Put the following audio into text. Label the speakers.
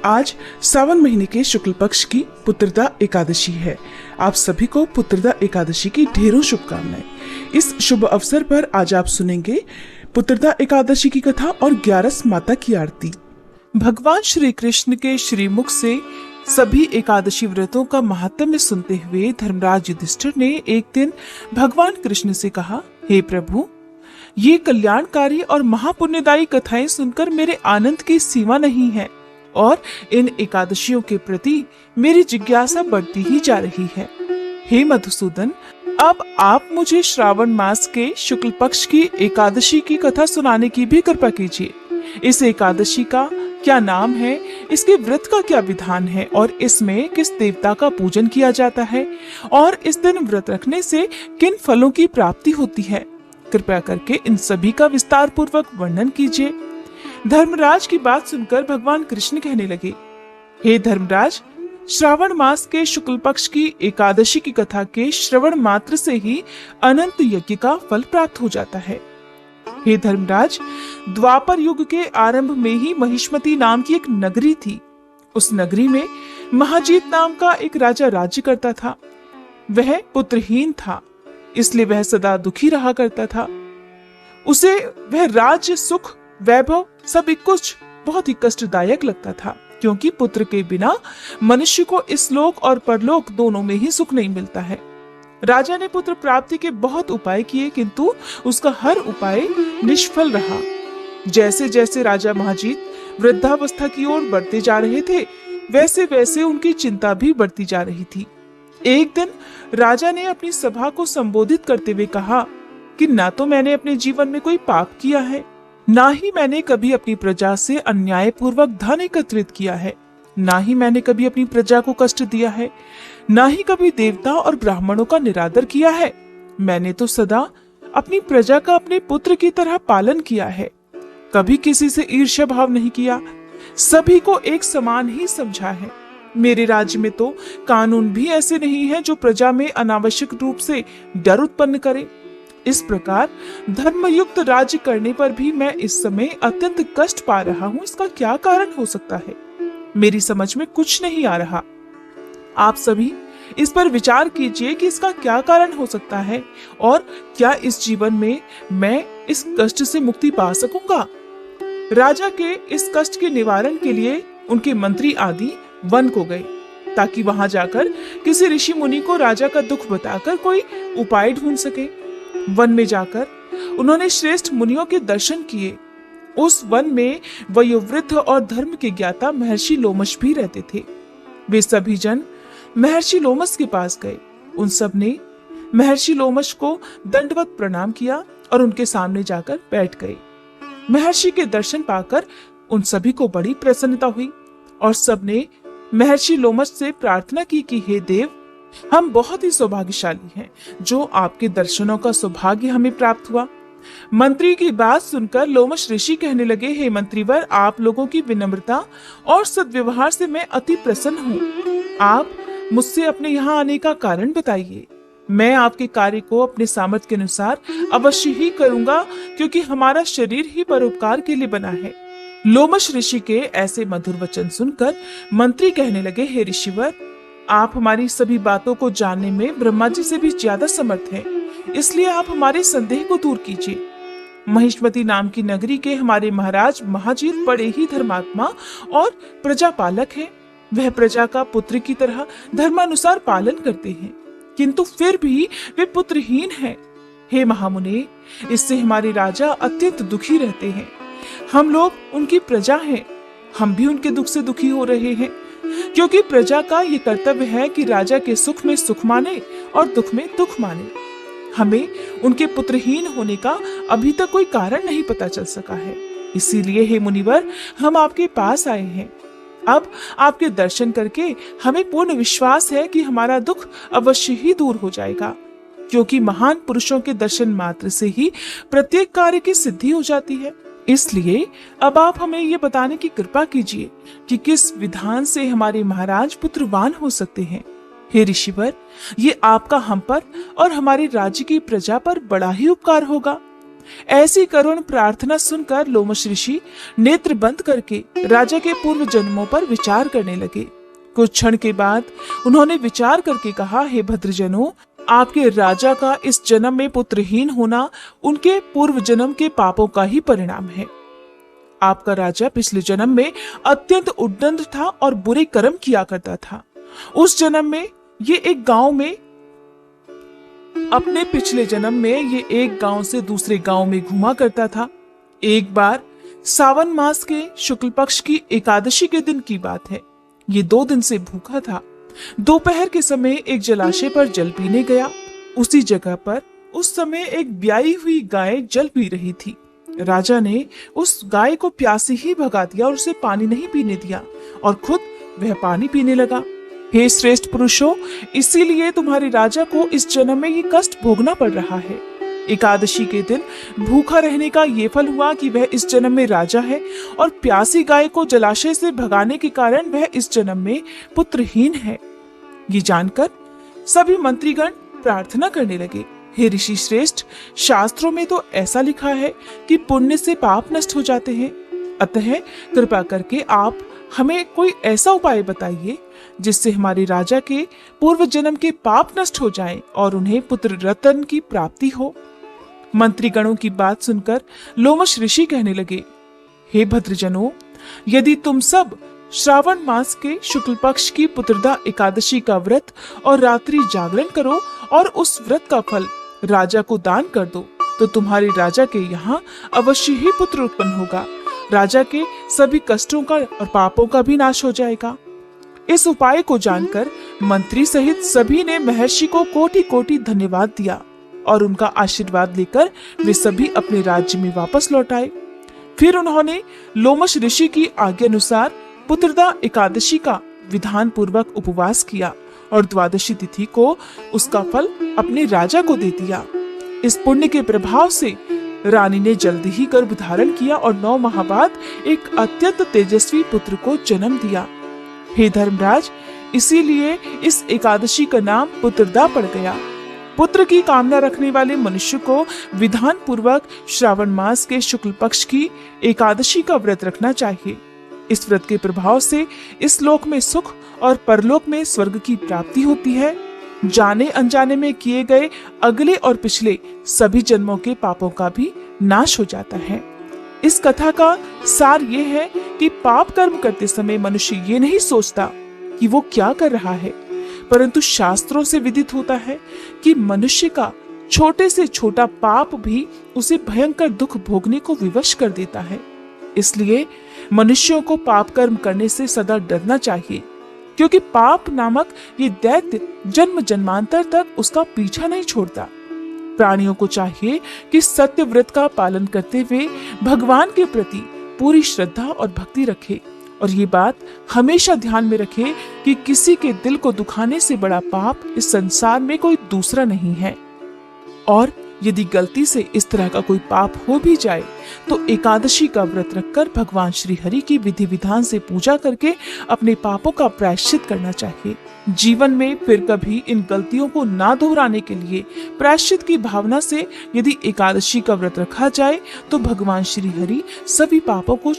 Speaker 1: आज सावन महीने के शुक्ल पक्ष की पुत्रदा एकादशी है। आप सभी को पुत्रदा एकादशी की ढेरों शुभकामनाएं। इस शुभ अवसर पर आज आप सुनेंगे पुत्रदा एकादशी की कथा और 11 माता की आरती। भगवान श्री कृष्ण के श्रीमुख से सभी एकादशी व्रतों का महात्म्य सुनते हुए धर्मराज युधिष्ठिर ने एक दिन भगवान कृष्ण से कहा, हे प्रभु, ये कल्याणकारी और महापुण्यदायी कथाएं सुनकर मेरे आनंद की सीमा नहीं है और इन एकादशियों के प्रति मेरी जिज्ञासा बढ़ती ही जा रही है। हे मधुसूदन, अब आप मुझे श्रावण मास के शुक्ल पक्ष की एकादशी की कथा सुनाने की भी कृपा कीजिए। इस एकादशी का क्या नाम है, इसके व्रत का क्या विधान है और इसमें किस देवता का पूजन किया जाता है और इस दिन व्रत रखने से किन फलों की प्राप्ति होती है। कृपया करके इन सभी का विस्तार पूर्वक वर्णन कीजिए। धर्मराज की बात सुनकर भगवान कृष्ण कहने लगे, हे धर्मराज, श्रावण मास के शुक्ल पक्ष की एकादशी की कथा के श्रवण मात्र से ही अनंत यज्ञ का फल प्राप्त हो जाता है। हे धर्मराज, द्वापर युग के आरंभ में ही महिष्मती नाम की एक नगरी थी। उस नगरी में महाजीत नाम का एक राजा राज्य करता था। वह पुत्रहीन था, इसलिए वह सदा दुखी रहा करता था। उसे वह राज्य, सुख, वैभव सभी कुछ बहुत ही कष्टदायक लगता था, क्योंकि पुत्र के बिना मनुष्य को इस लोक और परलोक दोनों में ही सुख नहीं मिलता है। राजा ने पुत्र प्राप्ति के बहुत उपाय किए, किंतु उसका हर उपाय निष्फल रहा। जैसे जैसे राजा महाजीत वृद्धावस्था की ओर बढ़ते जा रहे थे, वैसे वैसे उनकी चिंता भी बढ़ती जा रही थी। एक दिन राजा ने अपनी सभा को संबोधित करते हुए कहा कि ना तो मैंने अपने जीवन में कोई पाप किया है, ना ही मैंने कभी अपनी प्रजा से अन्यायपूर्वक धन एकत्रित किया है, ना ही मैंने कभी अपनी प्रजा को कष्ट दिया है, ना ही कभी देवता और ब्राह्मणों का निरादर किया है। मैंने तो सदा अपनी प्रजा का अपने पुत्र की तरह पालन किया है, कभी किसी से ईर्ष्या भाव नहीं किया, सभी को एक समान ही समझा है। मेरे राज्य में तो कानून भी ऐसे नहीं है जो प्रजा में अनावश्यक रूप से डर उत्पन्न करे। इस प्रकार धर्मयुक्त राज्य करने पर भी मैं इस समय अत्यंत कष्ट पा रहा हूँ। इसका क्या कारण हो सकता है, मेरी समझ में कुछ नहीं आ रहा। आप सभी इस पर विचार कीजिए कि इसका क्या कारण हो सकता है और क्या इस जीवन में मैं इस कष्ट से मुक्ति पा सकूंगा। राजा के इस कष्ट के निवारण के लिए उनके मंत्री आदि वन को गए, ताकि वहां जाकर किसी ऋषि मुनि को राजा का दुख बताकर कोई उपाय ढूंढ सके। वन में जाकर उन्होंने श्रेष्ठ मुनियों के दर्शन किए। उस वन में वयोवृद्ध और धर्म के ज्ञाता महर्षि लोमश भी रहते थे। वे सभी जन महर्षि लोमश के पास गए। उन सब ने महर्षि लोमश को दंडवत प्रणाम किया और उनके सामने जाकर बैठ गए। महर्षि के दर्शन पाकर उन सभी को बड़ी प्रसन्नता हुई और सबने महर्षि लोमश से प्रार्थना की कि हे देव, हम बहुत ही सौभाग्यशाली हैं जो आपके दर्शनों का सौभाग्य हमें प्राप्त हुआ। मंत्री की बात सुनकर लोमश ऋषि कहने लगे, हे मंत्रीवर, आप लोगों की विनम्रता और सद्व्यवहार से मैं अति प्रसन्न हूँ। आप मुझसे अपने यहाँ आने का कारण बताइए। मैं आपके कार्य को अपने सामर्थ्य के अनुसार अवश्य ही करूंगा, क्योंकि हमारा शरीर ही परोपकार के लिए बना है। लोमश ऋषि के ऐसे मधुर वचन सुनकर मंत्री कहने लगे, हे ऋषिवर, आप हमारी सभी बातों को जानने में ब्रह्मा जी से भी ज्यादा समर्थ हैं, इसलिए आप हमारे संदेह को दूर कीजिए। महिष्मती नाम की नगरी के हमारे महाराज महाजीत बड़े ही धर्मात्मा और प्रजापालक हैं। वह प्रजा का पुत्र की तरह धर्मानुसार पालन करते हैं, किंतु फिर भी वे पुत्रहीन हैं। हे महामुने, इससे हमारे राजा अत्यंत दुखी रहते हैं। हम लोग उनकी प्रजा हैं, हम भी उनके दुख से दुखी हो रहे हैं, क्योंकि प्रजा का ये कर्तव्य है कि राजा के सुख में सुख माने और दुख में दुख माने। हमें उनके पुत्रहीन होने का अभी तक कोई कारण नहीं पता चल सका है, इसीलिए हे मुनिवर, हम आपके पास आए हैं। अब आपके दर्शन करके हमें पूर्ण विश्वास है कि हमारा दुख अवश्य ही दूर हो जाएगा, क्योंकि महान पुरुषों के दर्शन मात्र से ही प्रत्येक कार्य की सिद्धि हो जाती है। इसलिए अब आप हमें ये बताने की कृपा कीजिए कि किस विधान से हमारे महाराज पुत्रवान हो सकते हैं। हे ऋषिवर, ये आपका हम पर और हमारे राज्य की प्रजा पर बड़ा ही उपकार होगा। ऐसी करुण प्रार्थना सुनकर लोमश ऋषि नेत्र बंद करके राजा के पूर्व जन्मों पर विचार करने लगे। कुछ क्षण के बाद उन्होंने विचार करके कहा, हे भद्रजनों, आपके राजा का इस जन्म में पुत्रहीन होना उनके पूर्व जन्म के पापों का ही परिणाम है। आपका राजा पिछले जन्म में अत्यंत उद्दंड था और बुरे कर्म किया करता था। उस जन्म में ये एक गांव में अपने पिछले जन्म में ये एक गांव से दूसरे गांव में घूमा करता था। एक बार सावन मास के शुक्ल पक्ष की एकादशी के दिन की बात है। ये 2 दिन से भूखा था। दोपहर के समय एक जलाशय पर जल पीने गया। उसी जगह पर उस समय एक ब्याई हुई गाय जल पी रही थी। राजा ने उस गाय को प्यासे ही भगा दिया और उसे पानी नहीं पीने दिया और खुद वह पानी पीने लगा। हे श्रेष्ठ पुरुषों, इसीलिए तुम्हारे राजा को इस जन्म में ये कष्ट भोगना पड़ रहा है। एकादशी के दिन भूखा रहने का ये फल हुआ कि वह इस जन्म में राजा है और प्यासी गाय को जलाशय से भगाने के कारण वह इस जन्म में पुत्रहीन है। ये जानकर सभी मंत्रीगण प्रार्थना करने लगे, हे ऋषि श्रेष्ठ, शास्त्रों में तो ऐसा लिखा है कि पुण्य से पाप नष्ट हो जाते हैं। अतः कृपा करके आप हमें कोई ऐसा उपाय बताइए जिससे हमारे राजा के पूर्व जन्म के पाप नष्ट हो जाएं और उन्हें पुत्र रत्न की प्राप्ति हो। मंत्रीगणों की बात सुनकर लोमश ऋषि कहने लगे, हे भद्रजनों, यदि तुम सब श्रावण मास के शुक्ल पक्ष की पुत्रदा एकादशी का व्रत और रात्रि जागरण करो और उस व्रत का फल राजा को दान कर दो, तो तुम्हारे राजा के यहाँ अवश्य ही पुत्र उत्पन्न होगा। राजा के सभी कष्टों का और पापों का भी नाश हो जाएगा। इस उपाय को जानकर मंत्री सहित सभी ने महर्षि को कोटि कोटि धन्यवाद दिया और उनका आशीर्वाद लेकर वे सभी अपने राज्य में वापस लौट आए। फिर उन्होंने लोमश ऋषि की आज्ञा अनुसार पुत्रदा एकादशी का विधान पूर्वक उपवास किया और द्वादशी तिथि को उसका फल अपने राजा को दे दिया। इस पुण्य के प्रभाव से रानी ने जल्दी ही गर्भ धारण किया और 9 माह बाद एक अत्यंत तेजस्वी पुत्र को जन्म दिया। हे धर्मराज, इसीलिए इस एकादशी का नाम पुत्रदा पड़ गया। पुत्र की कामना रखने वाले मनुष्य को विधान पूर्वक श्रावण मास के शुक्ल पक्ष की एकादशी का व्रत रखना चाहिए। इस व्रत के प्रभाव से इस लोक में सुख और परलोक में स्वर्ग की प्राप्ति होती है। जाने अनजाने में किए गए अगले और पिछले सभी जन्मों के पापों का भी नाश हो जाता है। इस कथा का सार ये है कि पाप कर्म करते समय मनुष्य ये नहीं सोचता कि वो क्या कर रहा है, परंतु शास्त्रों से विदित होता है कि मनुष्य का छोटे से छोटा पाप भी उसे भयंकर दुख भोगने को विवश कर देता है। इसलिए मनुष्यों को पाप कर्म करने से सदा डरना चाहिए, क्योंकि पाप नामक ये दैत्य जन्म जन्मांतर तक उसका पीछा नहीं छोड़ता। प्राणियों को चाहिए कि सत्य व्रत का पालन करते हुए भगवान के प्रति पूरी श्रद्धा और भक्ति रखे और ये बात हमेशा ध्यान में रखे कि किसी के दिल को दुखाने से बड़ा पाप इस संसार में कोई दूसरा नहीं है। और यदि गलती से इस तरह का कोई पाप हो भी जाए तो एकादशी का व्रत रखकर भगवान श्री हरि की विधि विधान से पूजा करके अपने पापों का प्रायश्चित करना चाहिए। जीवन में फिर कभी इन गलतियों को ना दोहराने के लिए प्रायश्चित की भावना से यदि एकादशी का व्रत रखा जाए तो भगवान श्री हरि सभी पापों को